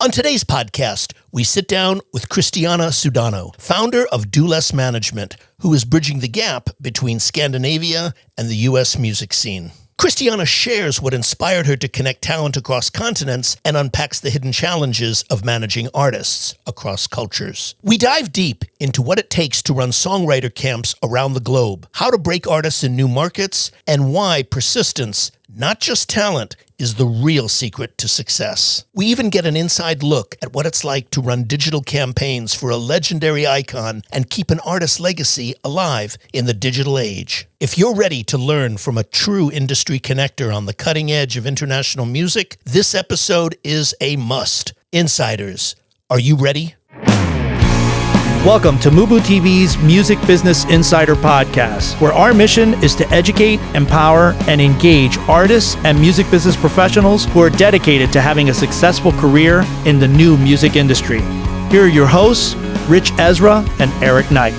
On today's podcast, we sit down with Christiana Sudano, founder of Sora Management, who is bridging the gap between Scandinavia and the U.S. music scene. Christiana shares what inspired her to connect talent across continents and unpacks the hidden challenges of managing artists across cultures. We dive deep into what it takes to run songwriter camps around the globe, how to break artists in new markets, and why persistence, not just talent, is the real secret to success. We even get an inside look at what it's like to run digital campaigns for a legendary icon and keep an artist's legacy alive in the digital age. If you're ready to learn from a true industry connector on the cutting edge of international music, this episode is a must. Insiders, are you ready? Welcome to MUBUTV's Music Business Insider Podcast, where our mission is to educate, empower, and engage artists and music business professionals who are dedicated to having a successful career in the new music industry. Here are your hosts, Rich Ezra and Eric Knight.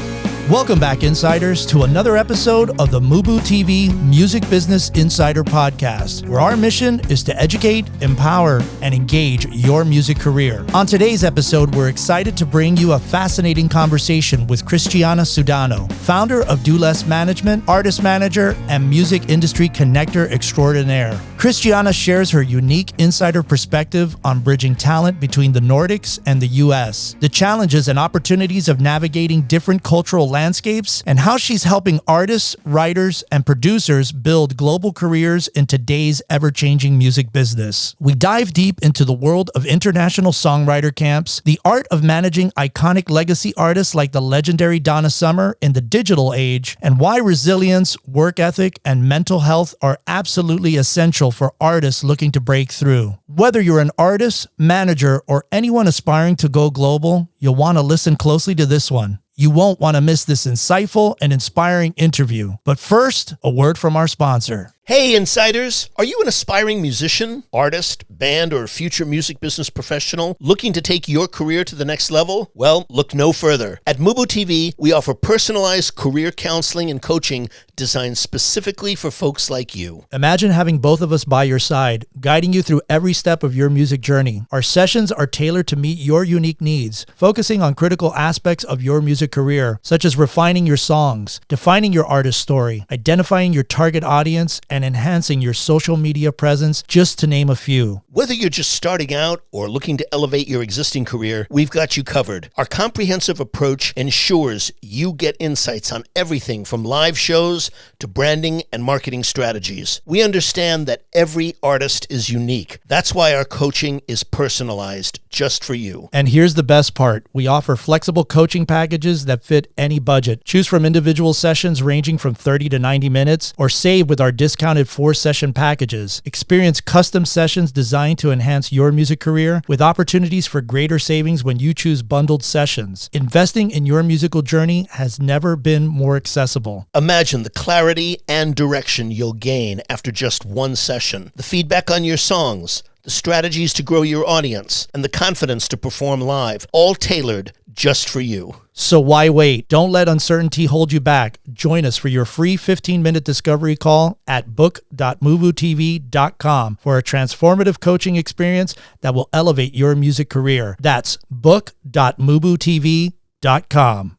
Welcome back, Insiders, to another episode of the MUBUTV Music Business Insider Podcast, where our mission is to educate, empower, and engage your music career. On today's episode, we're excited to bring you a fascinating conversation with Christiana Sudano, founder of Sora Management, artist manager, and music industry connector extraordinaire. Christiana shares her unique insider perspective on bridging talent between the Nordics and the U.S., the challenges and opportunities of navigating different cultural landscapes, and how she's helping artists, writers, and producers build global careers in today's ever-changing music business. We dive deep into the world of international songwriter camps, the art of managing iconic legacy artists like the legendary Donna Summer in the digital age, and why resilience, work ethic, and mental health are absolutely essential for artists looking to break through. Whether you're an artist, manager, or anyone aspiring to go global, you'll want to listen closely to this one. You won't want to miss this insightful and inspiring interview. But first, a word from our sponsor. Hey, Insiders! Are you an aspiring musician, artist, band, or future music business professional looking to take your career to the next level? Well, look no further. At MUBUTV, we offer personalized career counseling and coaching designed specifically for folks like you. Imagine having both of us by your side, guiding you through every step of your music journey. Our sessions are tailored to meet your unique needs, focusing on critical aspects of your music career, such as refining your songs, defining your artist story, identifying your target audience, and enhancing your social media presence, just to name a few. Whether you're just starting out or looking to elevate your existing career, we've got you covered. Our comprehensive approach ensures you get insights on everything from live shows to branding and marketing strategies. We understand that every artist is unique. That's why our coaching is personalized just for you. And here's the best part. We offer flexible coaching packages that fit any budget. Choose from individual sessions ranging from 30 to 90 minutes, or save with our discounted 4-session packages. Experience custom sessions designed to enhance your music career, with opportunities for greater savings when you choose bundled sessions. Investing in your musical journey has never been more accessible. Imagine the clarity and direction you'll gain after just one session. The feedback on your songs, the strategies to grow your audience, and the confidence to perform live, all tailored just for you. So why wait? Don't let uncertainty hold you back. Join us for your free 15-minute discovery call at book.mubutv.com for a transformative coaching experience that will elevate your music career. That's book.mubutv.com.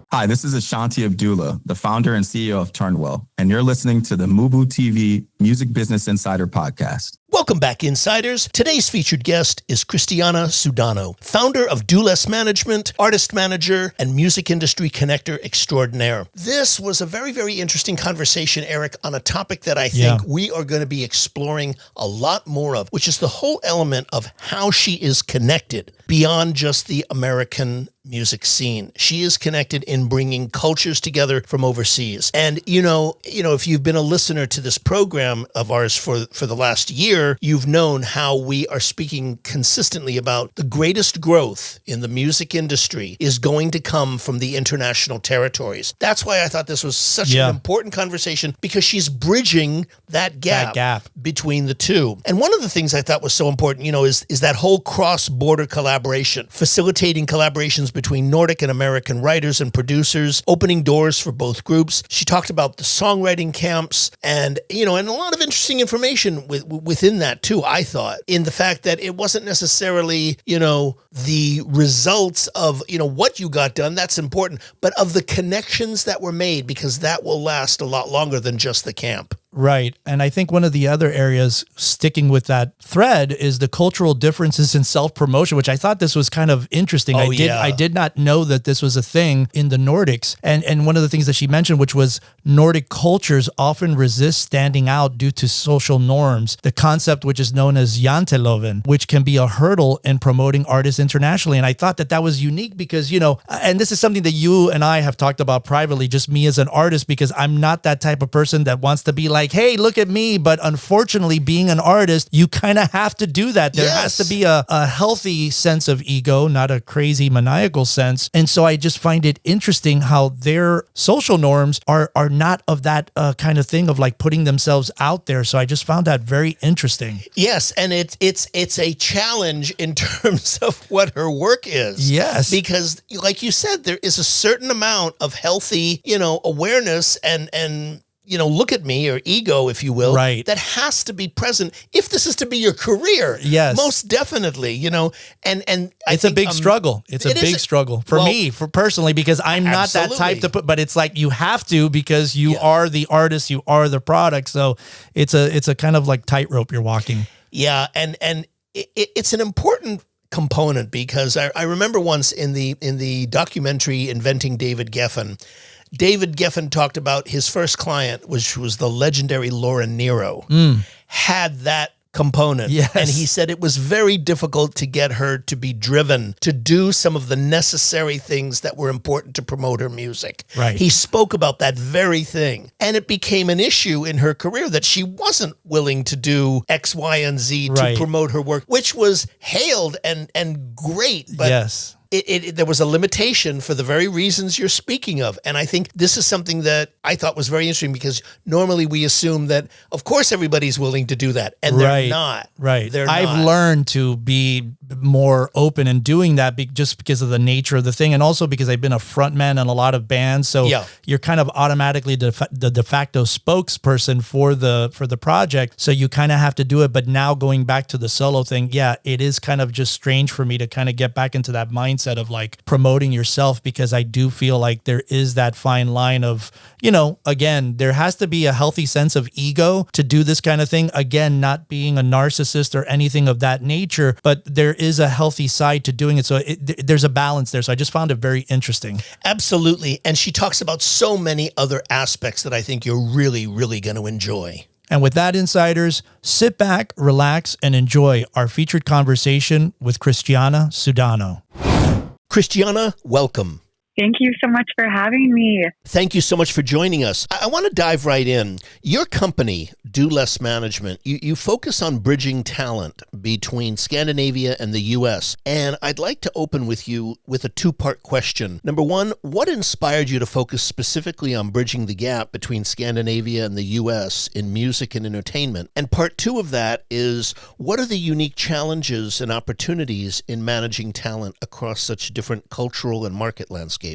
Hi, this is Ashanti Abdullah, the founder and CEO of Turnwell, and you're listening to the MUBUTV Music Business Insider Podcast. Welcome back, Insiders. Today's featured guest is Christiana Sudano, founder of Sora Management, artist manager, and music industry connector extraordinaire. This was a very, very interesting conversation, Eric, on a topic that I think we are going to be exploring a lot more of, which is the whole element of how she is connected beyond just the American music scene. She is connected in bringing cultures together from overseas. And, you know, if you've been a listener to this program of ours for the last year, you've known how we are speaking consistently about the greatest growth in the music industry is going to come from the international territories. That's why I thought this was such an important conversation, because she's bridging that gap between the two. And one of the things I thought was so important, is that whole cross-border collaboration, facilitating collaborations between Nordic and American writers and producers, opening doors for both groups. She talked about the songwriting camps and a lot of interesting information within in that too, I thought, in the fact that it wasn't necessarily, the results of, what you got done, that's important, but of the connections that were made, because that will last a lot longer than just the camp. Right. And I think one of the other areas sticking with that thread is the cultural differences in self-promotion, which I thought this was kind of interesting. I did not know that this was a thing in the Nordics. And one of the things that she mentioned, which was Nordic cultures often resist standing out due to social norms. The concept, which is known as janteloven, which can be a hurdle in promoting artists internationally. And I thought that was unique because, and this is something that you and I have talked about privately, just me as an artist, because I'm not that type of person that wants to be like, hey, look at me. But unfortunately, being an artist, you kind of have to do that. There has to be a healthy sense of ego, not a crazy maniacal sense. And so I just find it interesting how their social norms are not of that kind of thing of like putting themselves out there. So I just found that very interesting. Yes, and it's a challenge in terms of what her work is. Yes. Because like you said, there is a certain amount of healthy, awareness and look at me, or ego, if you will, right, that has to be present if this is to be your career. Yes. Most definitely, and it's a big struggle. It's a big struggle for me, for personally, because I'm not that type to put, but it's like you have to, because you are the artist, you are the product. So it's a kind of like tightrope you're walking. Yeah. And it's an important component, because I remember once in the documentary Inventing David Geffen, David Geffen talked about his first client, which was the legendary Laura Nero, had that component. Yes. And he said it was very difficult to get her to be driven to do some of the necessary things that were important to promote her music. Right. He spoke about that very thing. And it became an issue in her career that she wasn't willing to do X, Y, and Z to promote her work, which was hailed and great. But yes. There was a limitation for the very reasons you're speaking of. And I think this is something that I thought was very interesting, because normally we assume that, of course, everybody's willing to do that. And they're not. Right. They're I've not. learned to be more open in doing that just because of the nature of the thing. And also because I've been a frontman in a lot of bands. So you're kind of automatically the de facto spokesperson for the project. So you kind of have to do it. But now going back to the solo thing, it is kind of just strange for me to kind of get back into that mindset of like promoting yourself, because I do feel like there is that fine line of, again, there has to be a healthy sense of ego to do this kind of thing. Again, not being a narcissist or anything of that nature, but there is a healthy side to doing it. So there's a balance there. So I just found it very interesting. Absolutely. And she talks about so many other aspects that I think you're really, really going to enjoy. And with that, insiders, sit back, relax, and enjoy our featured conversation with Christiana Sudano. Christiana, welcome. Thank you so much for having me. Thank you so much for joining us. I want to dive right in. Your company, Do Less Management, you focus on bridging talent between Scandinavia and the U.S. And I'd like to open with you with a two-part question. Number one, what inspired you to focus specifically on bridging the gap between Scandinavia and the U.S. in music and entertainment? And part two of that is, what are the unique challenges and opportunities in managing talent across such different cultural and market landscapes?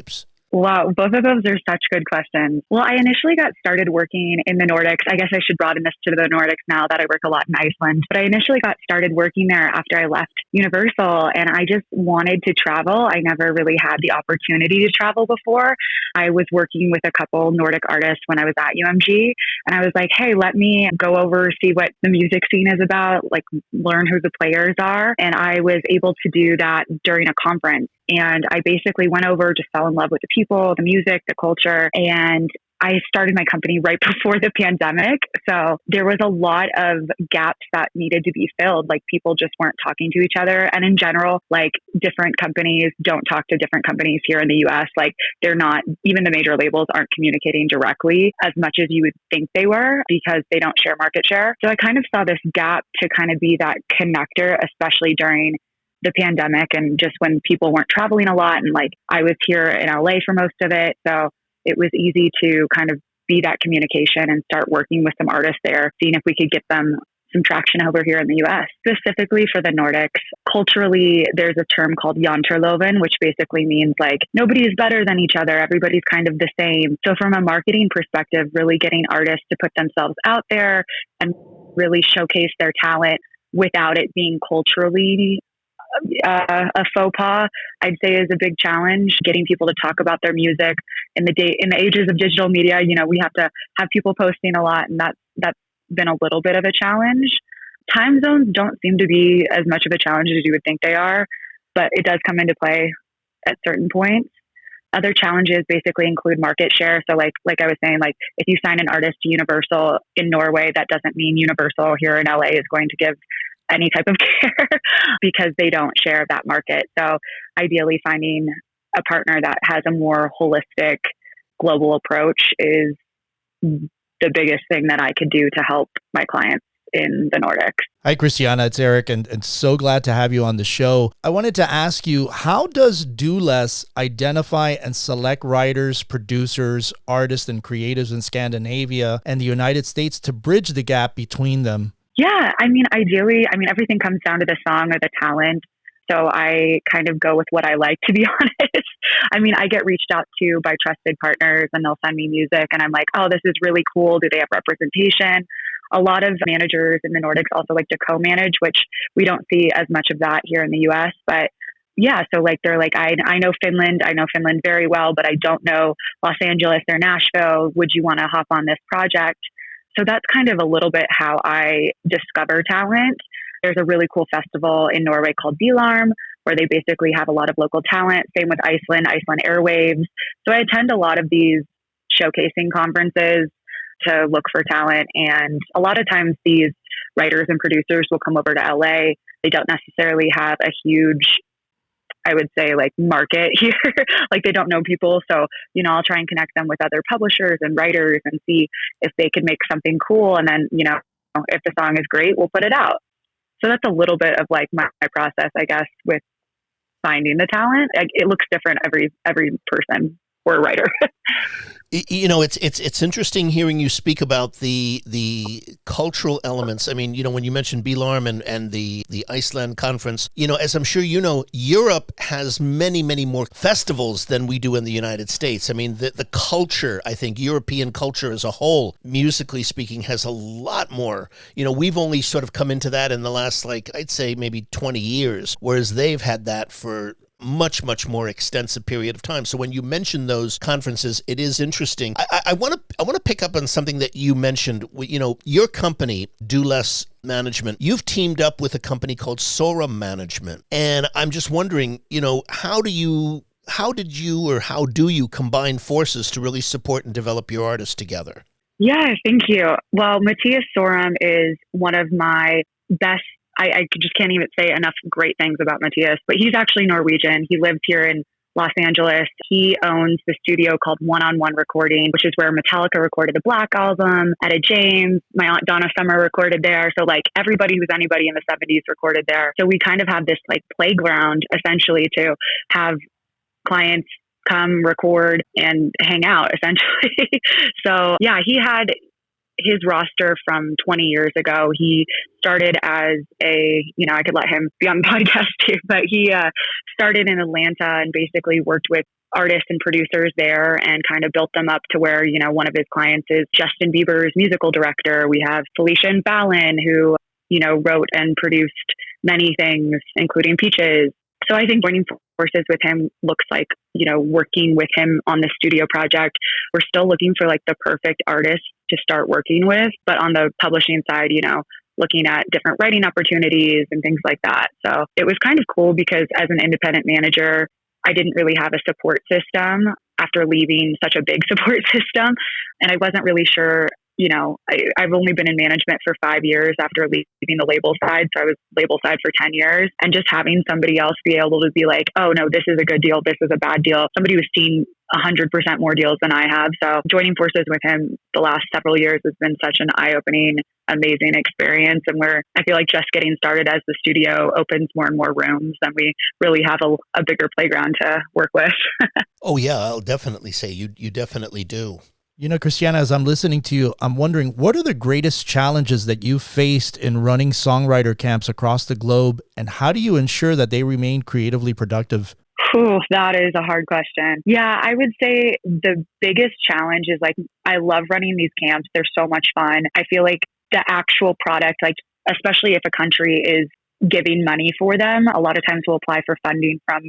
Wow, both of those are such good questions. Well, I initially got started working in the Nordics. I guess I should broaden this to the Nordics now that I work a lot in Iceland. But I initially got started working there after I left Universal, and I just wanted to travel. I never really had the opportunity to travel before. I was working with a couple Nordic artists when I was at UMG, and I was like, hey, let me go over, see what the music scene is about, like learn who the players are. And I was able to do that during a conference. And I basically went over, just fell in love with the people, the music, the culture, and I started my company right before the pandemic. So there was a lot of gaps that needed to be filled. Like people just weren't talking to each other. And in general, like different companies don't talk to different companies here in the US. Like they're not, even the major labels aren't communicating directly as much as you would think they were, because they don't share market share. So I kind of saw this gap to kind of be that connector, especially during the pandemic and just when people weren't traveling a lot. And like I was here in LA for most of it. So it was easy to kind of be that communication and start working with some artists there, seeing if we could get them some traction over here in the US. Specifically for the Nordics, culturally, there's a term called janterloven, which basically means like nobody is better than each other. Everybody's kind of the same. So from a marketing perspective, really getting artists to put themselves out there and really showcase their talent without it being culturally a faux pas, I'd say is a big challenge. Getting people to talk about their music in the ages of digital media, we have to have people posting a lot, and that's been a little bit of a challenge. Time zones don't seem to be as much of a challenge as you would think they are, but it does come into play at certain points. Other challenges basically include market share. So like I was saying, like if you sign an artist to Universal in Norway, that doesn't mean Universal here in LA is going to give any type of care because they don't share that market. So ideally finding a partner that has a more holistic global approach is the biggest thing that I could do to help my clients in the Nordics. Hi, Christiana. It's Eric, and so glad to have you on the show. I wanted to ask you, how does Do Less identify and select writers, producers, artists, and creatives in Scandinavia and the United States to bridge the gap between them? Yeah, ideally, everything comes down to the song or the talent. So I kind of go with what I like, to be honest. I get reached out to by trusted partners and they'll send me music and I'm like, oh, this is really cool. Do they have representation? A lot of managers in the Nordics also like to co-manage, which we don't see as much of that here in the US. But yeah, so like they're like, I know Finland very well, but I don't know Los Angeles or Nashville. Would you want to hop on this project? So that's kind of a little bit how I discover talent. There's a really cool festival in Norway called Bilarm, where they basically have a lot of local talent. Same with Iceland Airwaves. So I attend a lot of these showcasing conferences to look for talent. And a lot of times these writers and producers will come over to LA. They don't necessarily have a huge, I would say, like market here. Like they don't know people. So, I'll try and connect them with other publishers and writers and see if they could make something cool. And then, if the song is great, we'll put it out. So that's a little bit of like my process, I guess, with finding the talent. It looks different every person or writer. It's interesting hearing you speak about the cultural elements. When you mentioned Bilarm and the Iceland conference, as I'm sure Europe has many, many more festivals than we do in the United States. The culture, I think European culture as a whole, musically speaking, has a lot more. We've only sort of come into that in the last, I'd say maybe 20 years, whereas they've had that for much, much more extensive period of time. So when you mention those conferences, it is interesting. I want to pick up on something that you mentioned. Your company, Do Less Management, you've teamed up with a company called Sora Management. And I'm just wondering, how do you combine forces to really support and develop your artists together? Yeah, thank you. Well, Matthias Sorum is one of my best. I just can't even say enough great things about Matthias, but he's actually Norwegian. He lives here in Los Angeles. He owns the studio called One-on-One Recording, which is where Metallica recorded the Black Album, Etta James, my aunt Donna Summer recorded there. So everybody who's anybody in the 70s recorded there. So we kind of have this playground essentially to have clients come record and hang out essentially. So yeah, he had his roster from 20 years ago. He started as I could let him be on the podcast too, but he started in Atlanta and basically worked with artists and producers there and kind of built them up to where, one of his clients is Justin Bieber's musical director. We have Felicia and Fallon, who, wrote and produced many things, including Peaches. So I think joining forces with him looks like, working with him on the studio project. We're still looking for the perfect artist to start working with, but on the publishing side, looking at different writing opportunities and things like that. So it was kind of cool because as an independent manager, I didn't really have a support system after leaving such a big support system. And I wasn't really sure, I've only been in management for 5 years after leaving the label side. So I was label side for 10 years, and just having somebody else be able to be like, oh no, this is a good deal. This is a bad deal. Somebody who's seen 100% more deals than I have. So joining forces with him the last several years has been such an eye-opening, amazing experience. And I feel like just getting started as the studio opens more and more rooms, and we really have a bigger playground to work with. Oh yeah, I'll definitely say you definitely do. Christiana, as I'm listening to you, I'm wondering, what are the greatest challenges that you've faced in running songwriter camps across the globe, and how do you ensure that they remain creatively productive? Ooh, that is a hard question. Yeah, I would say the biggest challenge is I love running these camps. They're so much fun. I feel like the actual product, like especially if a country is giving money for them, a lot of times we'll apply for funding from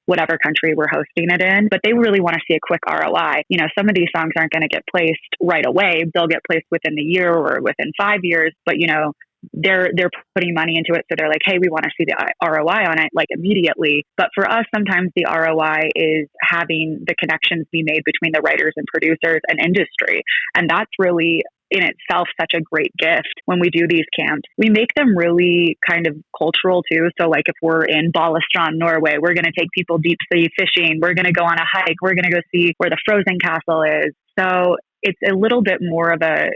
whatever country we're hosting it in, but they really want to see a quick ROI. You know, some of these songs aren't going to get placed right away. They'll get placed within the year or within 5 years, but you know, they're putting money into it. So they're like, hey, we want to see the ROI on it like immediately. But for us, sometimes the ROI is having the connections be made between the writers and producers and industry. And that's really in itself such a great gift when we do these camps. We make them really kind of cultural too. So like if we're in Balestrand, Norway, we're going to take people deep sea fishing. We're going to go on a hike. We're going to go see where the frozen castle is. So it's a little bit more of a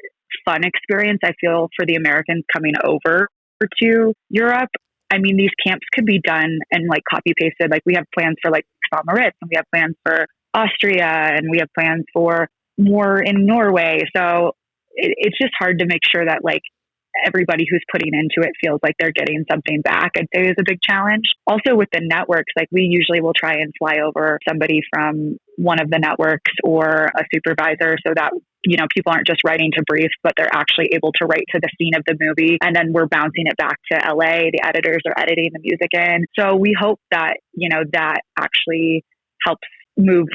fun experience, I feel, for the Americans coming over to Europe. I mean, these camps could be done and like copy pasted. Like we have plans for like Moritz, and we have plans for Austria, and we have plans for more in Norway. So it's just hard to make sure that like everybody who's putting into it feels like they're getting something back. I'd say is a big challenge. Also with the networks, like we usually will try and fly over somebody from one of the networks or a supervisor so that, you know, people aren't just writing to brief, but they're actually able to write to the scene of the movie. And then we're bouncing it back to LA. The editors are editing the music in. So we hope that, you know, that actually helps move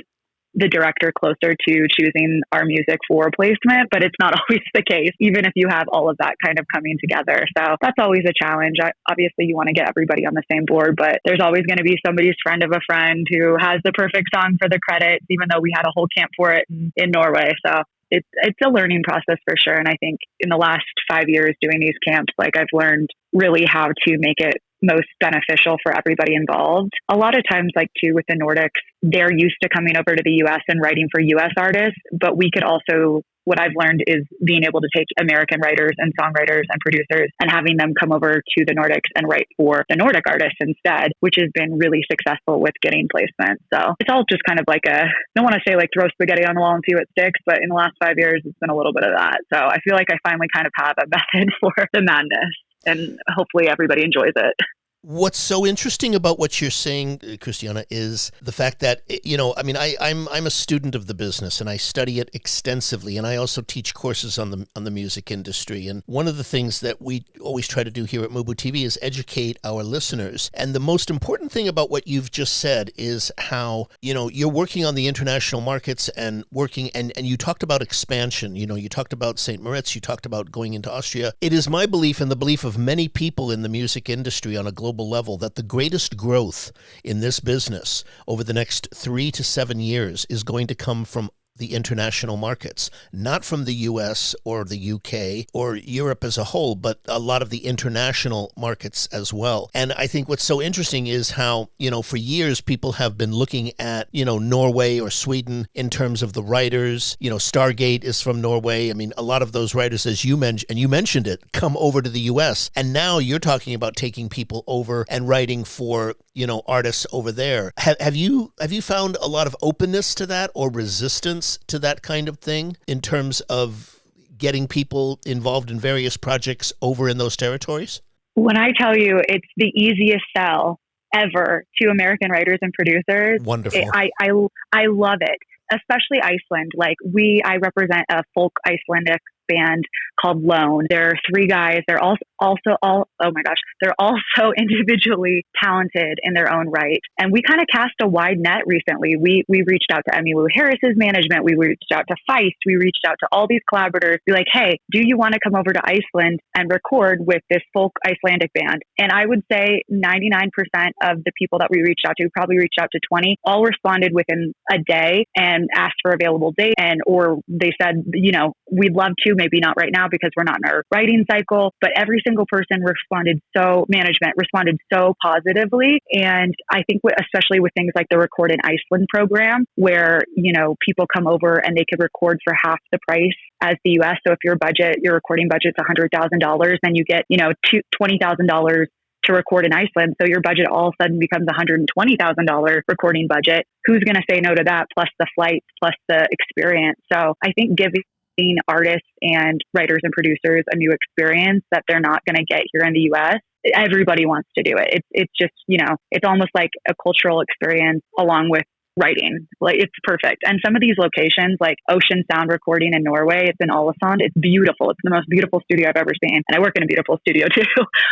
the director closer to choosing our music for placement, but it's not always the case, even if you have all of that kind of coming together. So that's always a challenge. Obviously, you want to get everybody on the same board, but there's always going to be somebody's friend of a friend who has the perfect song for the credits, even though we had a whole camp for it in Norway. So it's a learning process for sure. And I think in the last 5 years doing these camps, like I've learned really how to make it most beneficial for everybody involved. A lot of times, like too, with the Nordics, they're used to coming over to the US and writing for US artists, but we could also, what I've learned is being able to take American writers and songwriters and producers and having them come over to the Nordics and write for the Nordic artists instead, which has been really successful with getting placement. So it's all just kind of like I don't want to say like throw spaghetti on the wall and see what sticks, but in the last 5 years, it's been a little bit of that. So I feel like I finally kind of have a method for the madness, and hopefully everybody enjoys it. What's so interesting about what you're saying, Christiana, is the fact that, you know, I mean, I'm a student of the business and I study it extensively, and I also teach courses on the music industry. And one of the things that we always try to do here at MUBUTV is educate our listeners. And the most important thing about what you've just said is how, you know, you're working on the international markets and working, and you talked about expansion. You know, you talked about St. Moritz, you talked about going into Austria. It is my belief and the belief of many people in the music industry on a global level that the greatest growth in this business over the next 3 to 7 years is going to come from the international markets, not from the US or the UK or Europe as a whole, but a lot of the international markets as well. And I think what's so interesting is how, you know, for years people have been looking at, you know, Norway or Sweden in terms of the writers. You know, Stargate is from Norway. I mean, a lot of those writers, as you mentioned, and you mentioned it, come over to the US. And now you're talking about taking people over and writing for, you know, artists over there. Have you found a lot of openness to that or resistance to that kind of thing in terms of getting people involved in various projects over in those territories? When I tell you it's the easiest sell ever to American writers and producers, wonderful. I love it, especially Iceland. Like I represent a folk Icelandic band called Lone. There are 3 guys. They're they're also individually talented in their own right. And we kind of cast a wide net recently. We reached out to Emmylou Harris's management. We reached out to Feist. We reached out to all these collaborators. Be like, hey, do you want to come over to Iceland and record with this folk Icelandic band? And I would say 99% of the people that we reached out to, probably reached out to 20, all responded within a day and asked for available dates. Or they said, you know, we'd love to, maybe not right now because we're not in our writing cycle, but every single person management responded so positively. And I think especially with things like the Record in Iceland program, where, you know, people come over and they could record for half the price as the US. So if your recording budget's $100,000, then you get, you know, $20,000 to record in Iceland. So your budget all of a sudden becomes $120,000 recording budget. Who's going to say no to that? Plus the flights, plus the experience. So I think giving artists and writers and producers a new experience that they're not going to get here in the US. Everybody wants to do it. It's just, you know, it's almost like a cultural experience along with writing. Like, it's perfect. And some of these locations, like Ocean Sound Recording in Norway, it's in Ålesund. It's beautiful. It's the most beautiful studio I've ever seen. And I work in a beautiful studio too,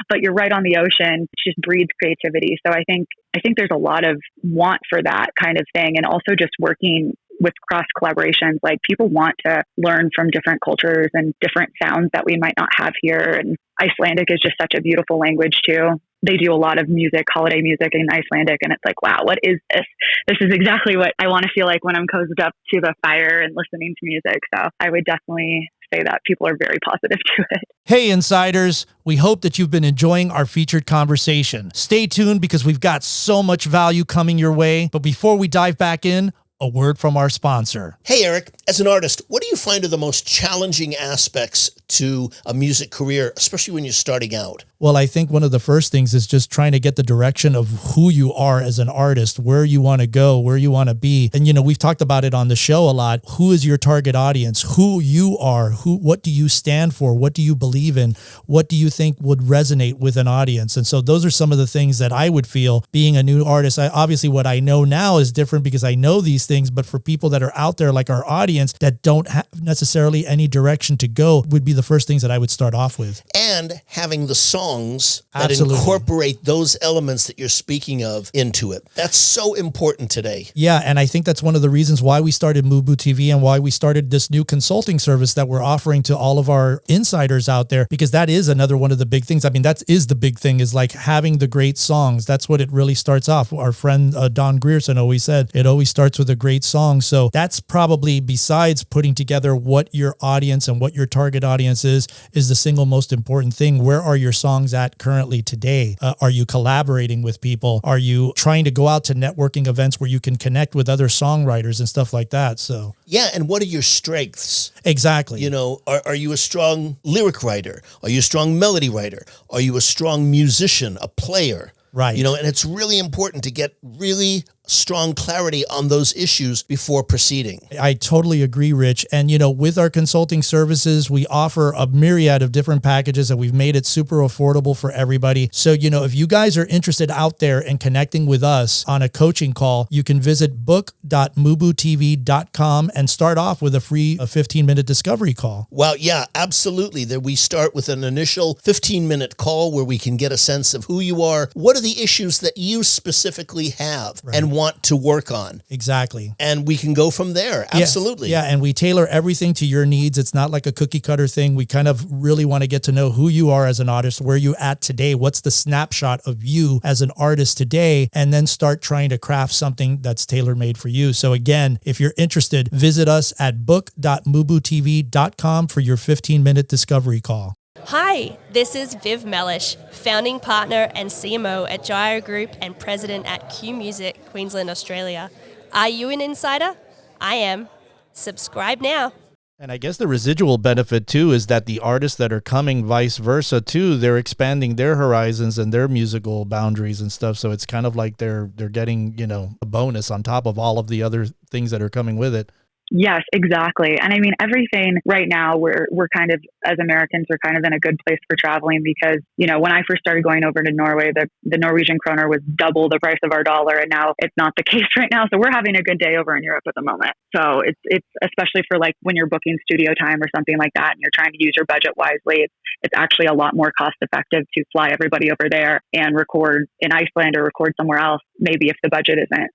but you're right on the ocean. It just breeds creativity. So I think there's a lot of want for that kind of thing. And also just working with cross collaborations, like people want to learn from different cultures and different sounds that we might not have here. And Icelandic is just such a beautiful language too. They do a lot of music, holiday music in Icelandic. And it's like, wow, what is this? This is exactly what I want to feel like when I'm cozied up to the fire and listening to music. So I would definitely say that people are very positive to it. Hey, Insiders. We hope that you've been enjoying our featured conversation. Stay tuned because we've got so much value coming your way. But before we dive back in, a word from our sponsor. Hey, Eric, as an artist, what do you find are the most challenging aspects to a music career, especially when you're starting out? Well, I think one of the first things is just trying to get the direction of who you are as an artist, where you want to go, where you want to be. And, we've talked about it on the show a lot. Who is your target audience? Who you are? What do you stand for? What do you believe in? What do you think would resonate with an audience? And so those are some of the things that I would feel being a new artist. Obviously, what I know now is different because I know these things, but for people that are out there like our audience that don't have necessarily any direction to go would be the first things that I would start off with. And having the songs that Absolutely. incorporate those elements that you're speaking of into it. That's so important today. Yeah, and I think that's one of the reasons why we started MUBUTV and why we started this new consulting service that we're offering to all of our insiders out there, because that is another one of the big things. I mean, that is the big thing, is like having the great songs. That's what it really starts off. Our friend Don Grierson always said, it always starts with a great song. So that's probably, besides putting together what your audience and what your target audience is the single most important thing. Where are your songs at currently today? Are you collaborating with people? Are you trying to go out to networking events where you can connect with other songwriters and stuff like that? So yeah, and what are your strengths? Exactly. Are you a strong lyric writer? Are you a strong melody writer? Are you a strong musician, a player? Right. And it's really important to get really strong clarity on those issues before proceeding. I totally agree, Rich. And, with our consulting services, we offer a myriad of different packages and we've made it super affordable for everybody. So, if you guys are interested out there in connecting with us on a coaching call, you can visit book.mubutv.com and start off with a free 15-minute discovery call. Well, yeah, absolutely. We start with an initial 15-minute call where we can get a sense of who you are, what are the issues that you specifically have, right, and want to work on. Exactly. And we can go from there. Absolutely. Yeah. And we tailor everything to your needs. It's not like a cookie cutter thing. We kind of really want to get to know who you are as an artist, where you at today, what's the snapshot of you as an artist today, and then start trying to craft something that's tailor-made for you. So again, if you're interested, visit us at book.mubutv.com for your 15-minute discovery call. Hi, this is Viv Mellish, founding partner and CMO at Gyro Group and president at Q Music, Queensland, Australia. Are you an insider? I am. Subscribe now. And I guess the residual benefit too is that the artists that are coming, vice versa too, they're expanding their horizons and their musical boundaries and stuff. So it's kind of like they're getting, a bonus on top of all of the other things that are coming with it. Yes, exactly. And I mean, everything right now, we're kind of, as Americans, we're kind of in a good place for traveling because, when I first started going over to Norway, the Norwegian kroner was double the price of our dollar. And now it's not the case right now. So we're having a good day over in Europe at the moment. So it's especially for like when you're booking studio time or something like that, and you're trying to use your budget wisely, it's actually a lot more cost effective to fly everybody over there and record in Iceland or record somewhere else, maybe if the budget isn't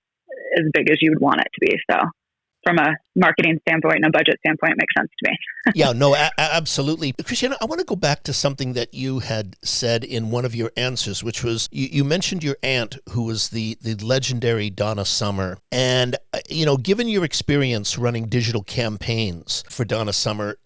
as big as you would want it to be. So from a marketing standpoint and a budget standpoint, it makes sense to me. Yeah, no, absolutely. Christiana, I want to go back to something that you had said in one of your answers, which was you mentioned your aunt, who was the legendary Donna Summer. And, given your experience running digital campaigns for Donna Summer,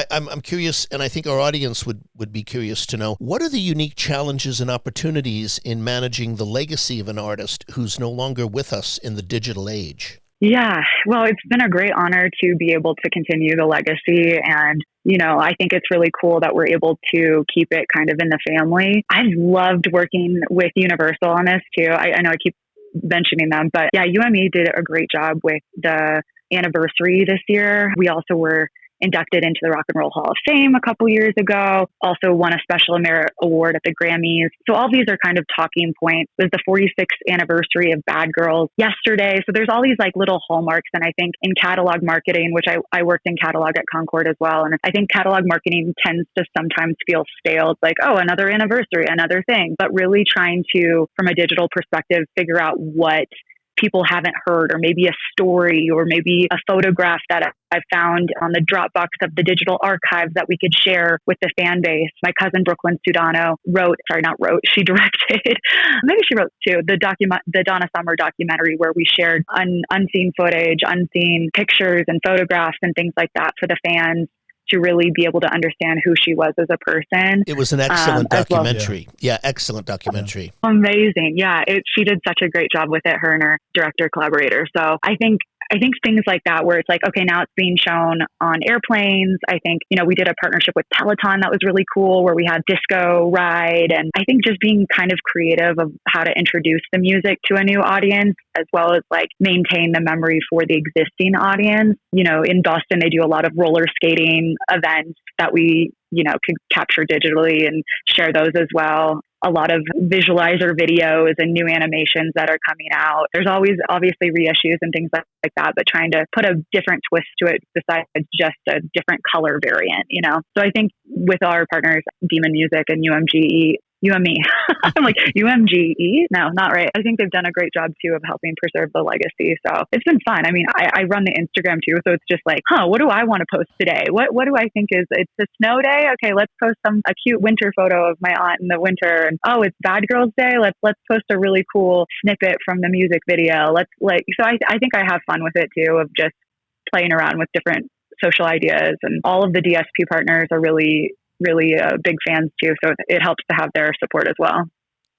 I'm curious, and I think our audience would be curious to know, what are the unique challenges and opportunities in managing the legacy of an artist who's no longer with us in the digital age? Yeah, well, it's been a great honor to be able to continue the legacy. And, I think it's really cool that we're able to keep it kind of in the family. I've loved working with Universal on this too. I know I keep mentioning them, but yeah, UME did a great job with the anniversary this year. We also were inducted into the Rock and Roll Hall of Fame a couple years ago, also won a Special Merit Award at the Grammys. So all these are kind of talking points. It was the 46th anniversary of Bad Girls yesterday. So there's all these like little hallmarks. And I think in catalog marketing, which I worked in catalog at Concord as well, and I think catalog marketing tends to sometimes feel stale. It's like, oh, another anniversary, another thing. But really trying to, from a digital perspective, figure out what people haven't heard, or maybe a story, or maybe a photograph that I found on the Dropbox of the digital archives that we could share with the fan base. My cousin Brooklyn Sudano she directed, maybe she wrote too, the Donna Summer documentary, where we shared unseen footage, unseen pictures and photographs and things like that for the fans to really be able to understand who she was as a person. It was an excellent documentary. Well. Yeah, excellent documentary. Amazing. Yeah, she did such a great job with it, her and her director collaborator. So I think things like that, where it's like, okay, now it's being shown on airplanes. I think, we did a partnership with Peloton that was really cool, where we had disco ride. And I think just being kind of creative of how to introduce the music to a new audience, as well as like maintain the memory for the existing audience. In Boston, they do a lot of roller skating events that we, could capture digitally and share those as well. A lot of visualizer videos and new animations that are coming out. There's always obviously reissues and things like that, but trying to put a different twist to it besides just a different color variant, So I think with our partners, Demon Music and UMGE, I'm like, UMGE? No, not right. I think they've done a great job too of helping preserve the legacy. So it's been fun. I mean, I run the Instagram too. So it's just like, what do I want to post today? What do I think it's a snow day? Okay, let's post a cute winter photo of my aunt in the winter. And it's Bad Girls Day. Let's post a really cool snippet from the music video. So I think I have fun with it too, of just playing around with different social ideas, and all of the DSP partners are really big fans too. So it helps to have their support as well.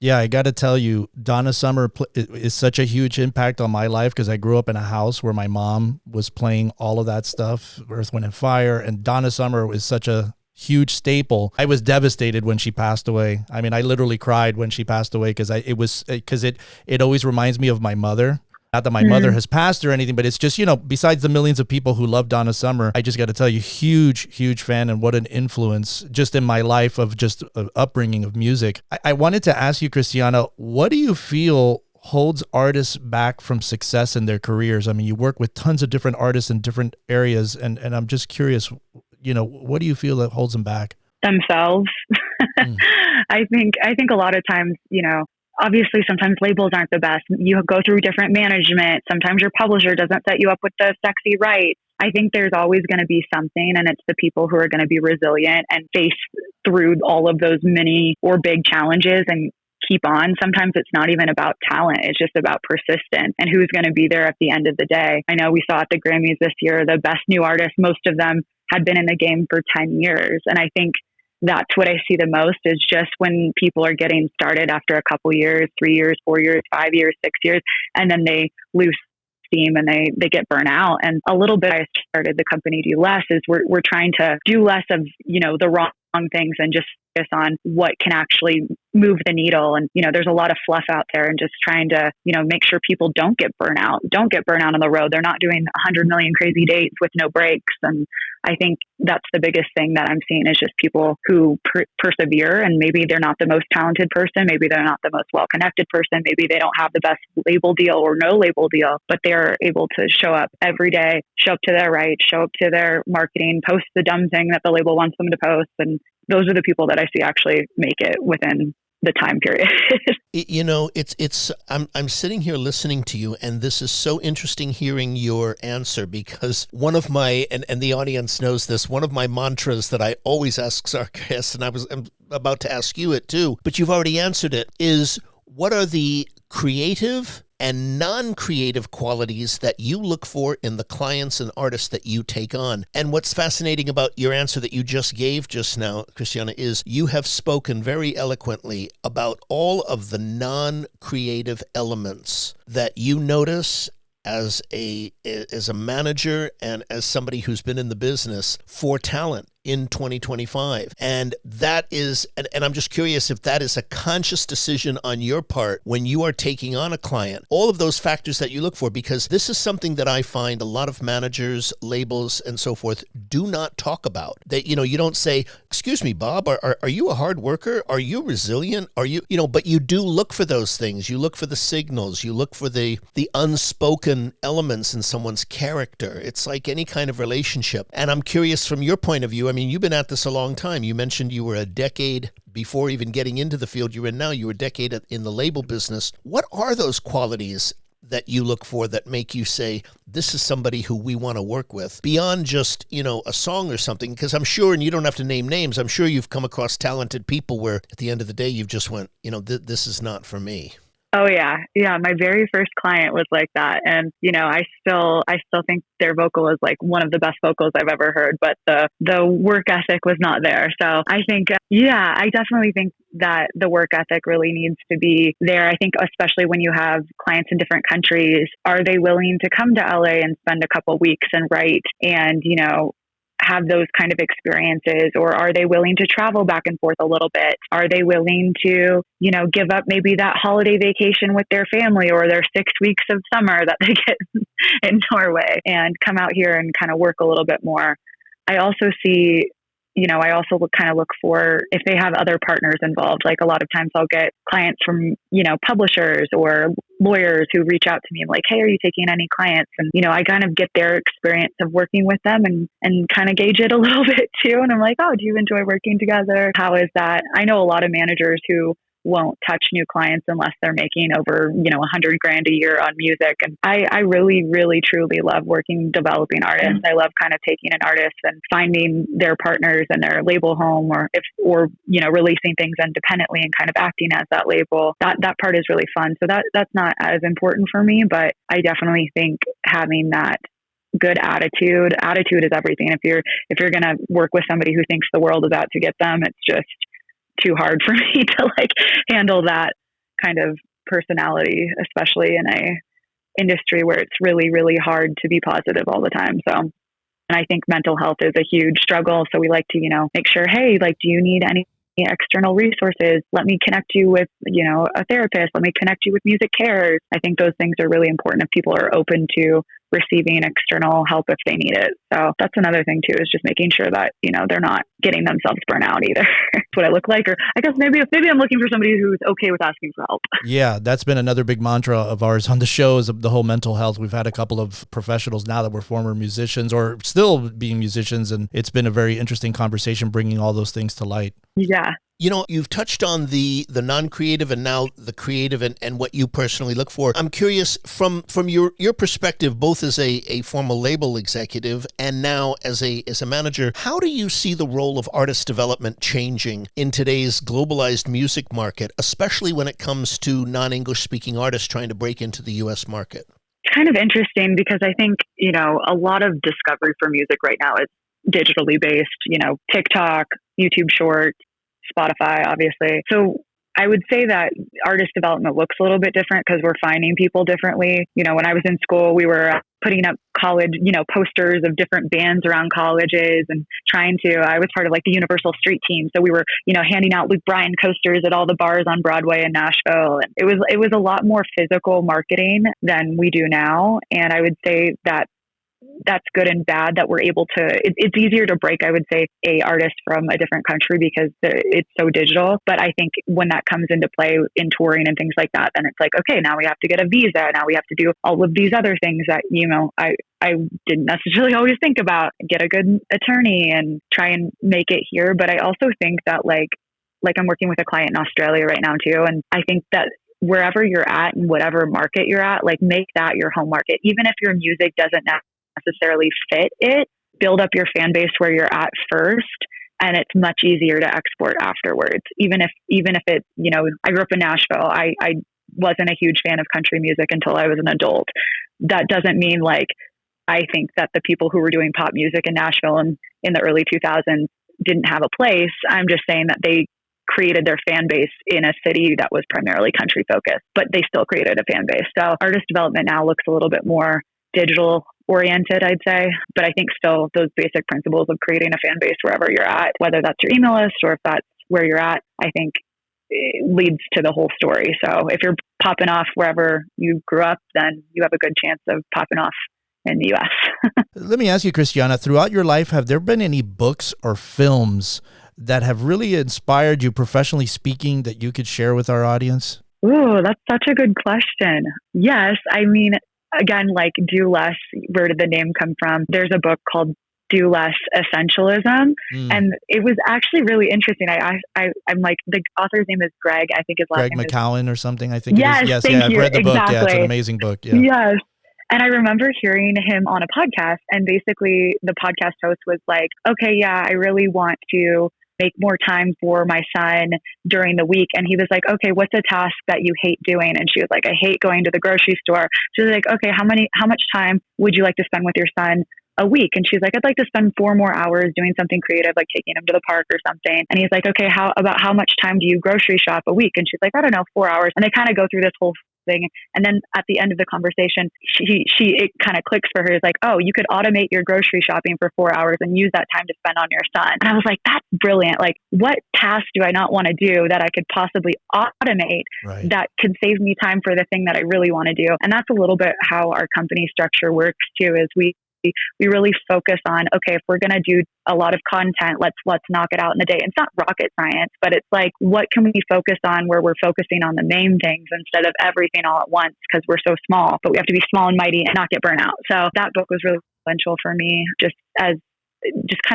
Yeah, I got to tell you, Donna Summer is such a huge impact on my life, because I grew up in a house where my mom was playing all of that stuff, Earth, Wind, and Fire, and Donna Summer is such a huge staple. I was devastated when she passed away. I mean, I literally cried when she passed away, because it always reminds me of my mother. Not that my mother has passed or anything, but it's just, besides the millions of people who love Donna Summer, I just got to tell you, huge fan, and what an influence just in my life of just upbringing of music. I wanted to ask you, Christiana, what do you feel holds artists back from success in their careers? I mean, you work with tons of different artists in different areas, and I'm just curious, what do you feel that holds them back? Themselves. I think a lot of times, obviously, sometimes labels aren't the best. You go through different management. Sometimes your publisher doesn't set you up with the sexy rights. I think there's always going to be something, and it's the people who are going to be resilient and face through all of those mini or big challenges and keep on. Sometimes it's not even about talent. It's just about persistence and who's going to be there at the end of the day. I know we saw at the Grammys this year, the best new artists, most of them had been in the game for 10 years. And I think that's what I see the most, is just when people are getting started after a couple years, 3 years, 4 years, 5 years, 6 years, and then they lose steam and they get burnt out. And a little bit I started the company Do Less is we're trying to do less of, the wrong things and just focus on what can actually move the needle. And, there's a lot of fluff out there, and just trying to, make sure people don't get burnt out on the road. They're not doing 100 million crazy dates with no breaks. And I think that's the biggest thing that I'm seeing, is just people who persevere, and maybe they're not the most talented person. Maybe they're not the most well-connected person. Maybe they don't have the best label deal or no label deal, but they're able to show up every day, show up to their right, show up to their marketing, post the dumb thing that the label wants them to post. And those are the people that I see actually make it within the time period. I'm sitting here listening to you, and this is so interesting hearing your answer, because one of my, and the audience knows this, one of my mantras that I always ask our guests, and I'm about to ask you it too, but you've already answered it, is what are the creative and non-creative qualities that you look for in the clients and artists that you take on? And what's fascinating about your answer that you just gave just now, Christiana, is you have spoken very eloquently about all of the non-creative elements that you notice as a manager and as somebody who's been in the business for talent. in 2025. And that is, and I'm just curious if that is a conscious decision on your part when you are taking on a client, all of those factors that you look for, because this is something that I find a lot of managers, labels, and so forth do not talk about. That, you don't say, excuse me, Bob, are you a hard worker? Are you resilient? Are you, but you do look for those things. You look for the signals. You look for the unspoken elements in someone's character. It's like any kind of relationship. And I'm curious from your point of view, I mean, you've been at this a long time. You mentioned you were a decade before even getting into the field you're in now. You were a decade in the label business. What are those qualities that you look for that make you say, this is somebody who we want to work with beyond just, a song or something? Because I'm sure, and you don't have to name names, I'm sure you've come across talented people where at the end of the day, you've just went, this is not for me. Oh yeah. Yeah. My very first client was like that. And, I still think their vocal is like one of the best vocals I've ever heard, but the work ethic was not there. So I think, I definitely think that the work ethic really needs to be there. I think especially when you have clients in different countries, are they willing to come to LA and spend a couple weeks and write and, have those kind of experiences, or are they willing to travel back and forth a little bit? Are they willing to, give up maybe that holiday vacation with their family or their 6 weeks of summer that they get in Norway and come out here and kind of work a little bit more? I also see, I also kind of look for if they have other partners involved. Like a lot of times I'll get clients from, publishers or lawyers who reach out to me and like, hey, are you taking any clients? And, I kind of get their experience of working with them and kind of gauge it a little bit too. And I'm like, oh, do you enjoy working together? How is that? I know a lot of managers who won't touch new clients unless they're making over, $100,000 a year on music. And I really, really, truly love developing artists. I love kind of taking an artist and finding their partners and their label home or releasing things independently and kind of acting as that label. That part is really fun. So that's not as important for me, but I definitely think having that good attitude is everything. If you're going to work with somebody who thinks the world is out to get them, it's just too hard for me to handle that kind of personality, especially in a industry where it's really, really hard to be positive all the time. So, and I think mental health is a huge struggle. So we like to, make sure, hey, do you need any external resources? Let me connect you with, a therapist. Let me connect you with Music Cares. I think those things are really important if people are open to receiving external help if they need it. So that's another thing too, is just making sure that, they're not getting themselves burnt out either. That's what I look like. Or I guess maybe I'm looking for somebody who's okay with asking for help. Yeah, that's been another big mantra of ours on the show is the whole mental health. We've had a couple of professionals now that were former musicians or still being musicians. And it's been a very interesting conversation bringing all those things to light. Yeah. You've touched on the non-creative and now the creative and what you personally look for. I'm curious from your perspective, both as a former label executive and now as a manager, how do you see the role of artist development changing in today's globalized music market, especially when it comes to non-English speaking artists trying to break into the U.S. market? It's kind of interesting because I think, a lot of discovery for music right now is digitally based, TikTok, YouTube Shorts, Spotify, obviously. So I would say that artist development looks a little bit different because we're finding people differently. When I was in school, we were putting up college, posters of different bands around colleges and I was part of the Universal Street Team. So we were, handing out Luke Bryan coasters at all the bars on Broadway in Nashville. And it was a lot more physical marketing than we do now. And I would say that that's good and bad that we're able to, it's easier to break, I would say, a artist from a different country because it's so digital. But I think when that comes into play in touring and things like that, then it's like, okay, now we have to get a visa. Now we have to do all of these other things that, I didn't necessarily always think about. Get a good attorney and try and make it here. But I also think that I'm working with a client in Australia right now too. And I think that wherever you're at and whatever market you're at, make that your home market. Even if your music doesn't necessarily fit it, build up your fan base where you're at first, and it's much easier to export afterwards. Even if it, I grew up in Nashville. I wasn't a huge fan of country music until I was an adult. That doesn't mean I think that the people who were doing pop music in Nashville in the early 2000s didn't have a place. I'm just saying that they created their fan base in a city that was primarily country focused, but they still created a fan base. So artist development now looks a little bit more digital oriented, I'd say. But I think still those basic principles of creating a fan base wherever you're at, whether that's your email list or if that's where you're at, I think it leads to the whole story. So if you're popping off wherever you grew up, then you have a good chance of popping off in the US. Let me ask you, Christiana, throughout your life, have there been any books or films that have really inspired you, professionally speaking, that you could share with our audience? Ooh, that's such a good question. Yes. I mean, again, like Do Less, where did the name come from? There's a book called Do Less Essentialism. And it was actually really interesting. I'm like, the author's name is Greg. I think his last name McCowan or something, I think yes, it is. Yes, thank I've you. read the book. Exactly. Yeah, it's an amazing book. Yeah. Yes. And I remember hearing him on a podcast, and basically the podcast host was like, okay, yeah, I really want to make more time for my son during the week. And he was like, okay, what's a task that you hate doing? And she was like, I hate going to the grocery store. She was like, okay, how much time would you like to spend with your son a week? And she's like, I'd like to spend 4 more hours doing something creative, like taking him to the park or something. And he's like, okay, how much time do you grocery shop a week? And she's like, I don't know, 4 hours. And they kind of go through this whole thing. And then at the end of the conversation, it kind of clicks for her. It's like, oh, you could automate your grocery shopping for 4 hours and use that time to spend on your son. And I was like, that's brilliant. Like, what task do I not want to do that I could possibly automate that could save me time for the thing that I really want to do? And that's a little bit how our company structure works too, is we really focus on, okay, if we're going to do a lot of content, let's knock it out in the day. It's not rocket science, but it's like, what can we focus on where we're focusing on the main things instead of everything all at once, because we're so small, but we have to be small and mighty and not get burnt out. So that book was really influential for me, just kind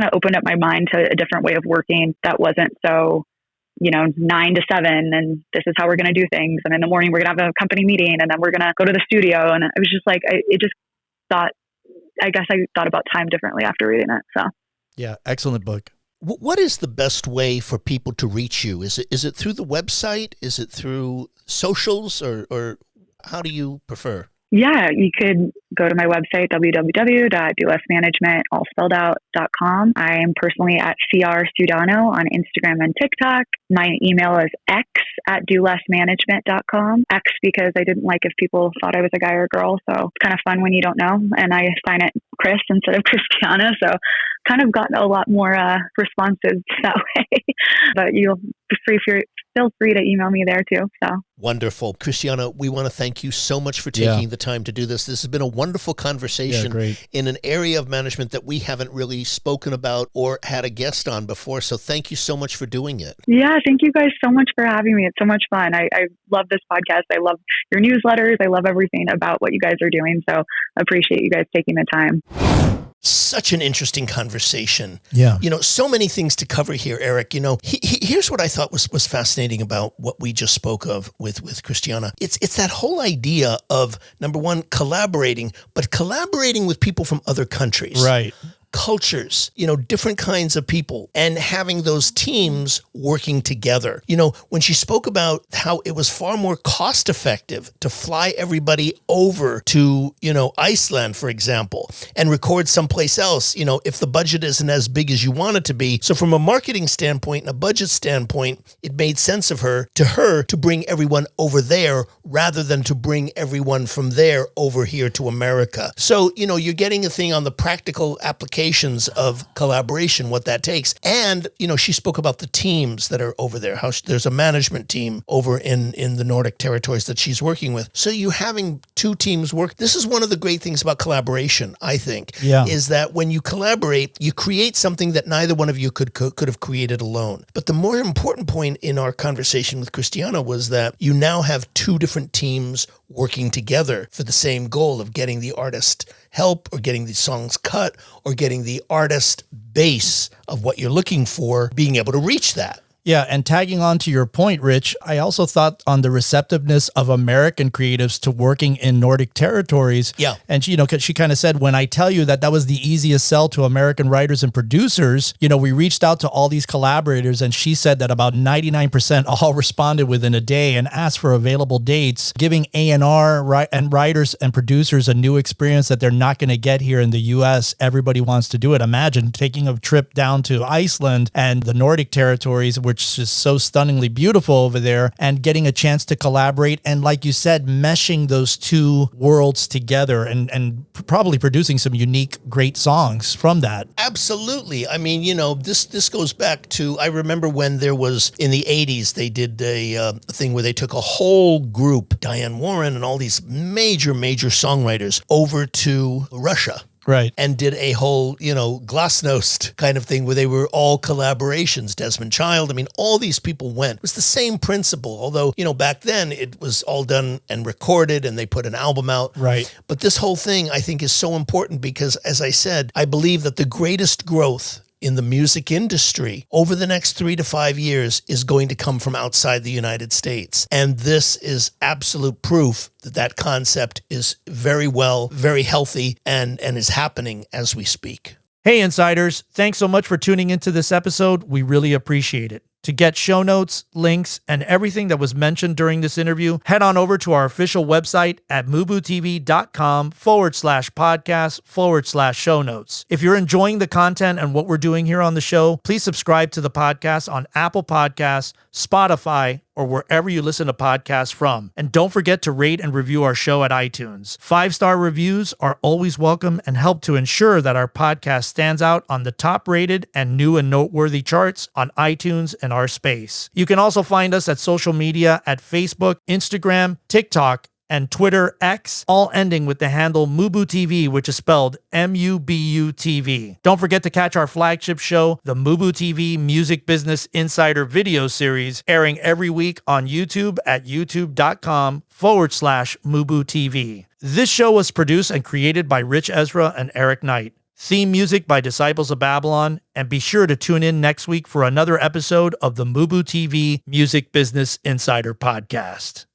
of opened up my mind to a different way of working that wasn't so, 9 to 7, and this is how we're going to do things. And in the morning, we're going to have a company meeting, and then we're going to go to the studio. And it was just like, I guess I thought about time differently after reading it. So, yeah, excellent book. What is the best way for people to reach you? Is it through the website? Is it through socials, or how do you prefer? Yeah, you could go to my website, www.dolessmanagement.com. I am personally at Sora Sudano on Instagram and TikTok. My email is x@dolessmanagement.com. X because I didn't like if people thought I was a guy or a girl. So it's kind of fun when you don't know. And I sign it Chris instead of Christiana. So kind of gotten a lot more responsive that way. But feel free to email me there too. So wonderful. Christiana, we want to thank you so much for taking the time to do this. This has been a wonderful conversation in an area of management that we haven't really spoken about or had a guest on before. So thank you so much for doing it. Yeah, thank you guys so much for having me. It's so much fun. I love this podcast. I love your newsletters. I love everything about what you guys are doing. So I appreciate you guys taking the time. Such an interesting conversation. Yeah. So many things to cover here, Eric. Here's what I thought was fascinating about what we just spoke of with Christiana. It's that whole idea of, number one, collaborating, but collaborating with people from other countries. Right. Cultures, different kinds of people, and having those teams working together. When she spoke about how it was far more cost effective to fly everybody over to, Iceland, for example, and record someplace else, if the budget isn't as big as you want it to be. So from a marketing standpoint and a budget standpoint, it made sense of her to bring everyone over there rather than to bring everyone from there over here to America. So, you're getting a thing on the practical application of collaboration, what that takes. And, she spoke about the teams that are over there, how there's a management team over in the Nordic territories that she's working with. So you having 2 teams work. This is one of the great things about collaboration, I think, is that when you collaborate, you create something that neither one of you could have created alone. But the more important point in our conversation with Christiana was that you now have 2 different teams working together for the same goal of getting the artist help or getting the songs cut or getting the artist base of what you're looking for, being able to reach that. Yeah, and tagging on to your point, Rich, I also thought on the receptiveness of American creatives to working in Nordic territories. Yeah. And she kind of said, when I tell you that was the easiest sell to American writers and producers, we reached out to all these collaborators, and she said that about 99% all responded within a day and asked for available dates, giving A&R and writers and producers a new experience that they're not going to get here in the U.S. Everybody wants to do it. Imagine taking a trip down to Iceland and the Nordic territories which is so stunningly beautiful over there, and getting a chance to collaborate. And like you said, meshing those two worlds together and probably producing some unique, great songs from that. Absolutely. I mean, this goes back to, I remember when there was, in the 80s, they did a thing where they took a whole group, Diane Warren and all these major songwriters, over to Russia. Right. And did a whole, glasnost kind of thing where they were all collaborations. Desmond Child, I mean, all these people went. It was the same principle, although, back then it was all done and recorded and they put an album out. Right. But this whole thing, I think, is so important because, as I said, I believe that the greatest growth in the music industry over the next 3 to 5 years is going to come from outside the United States. And this is absolute proof that that concept is very healthy and is happening as we speak. Hey, Insiders, thanks so much for tuning into this episode. We really appreciate it. To get show notes, links, and everything that was mentioned during this interview, head on over to our official website at MUBUTV.com/podcast/show notes. If you're enjoying the content and what we're doing here on the show, please subscribe to the podcast on Apple Podcasts, Spotify, or wherever you listen to podcasts from. And don't forget to rate and review our show at iTunes. 5-star reviews are always welcome and help to ensure that our podcast stands out on the top-rated and new and noteworthy charts on iTunes and our space. You can also find us at social media at Facebook, Instagram, TikTok, and Twitter X, all ending with the handle MUBUTV, which is spelled MUBUTV. Don't forget to catch our flagship show, the MUBUTV Music Business Insider video series, airing every week on YouTube at youtube.com/MUBUTV. This show was produced and created by Rich Ezra and Eric Knight. Theme music by Disciples of Babylon, and be sure to tune in next week for another episode of the MUBUTV Music Business Insider Podcast.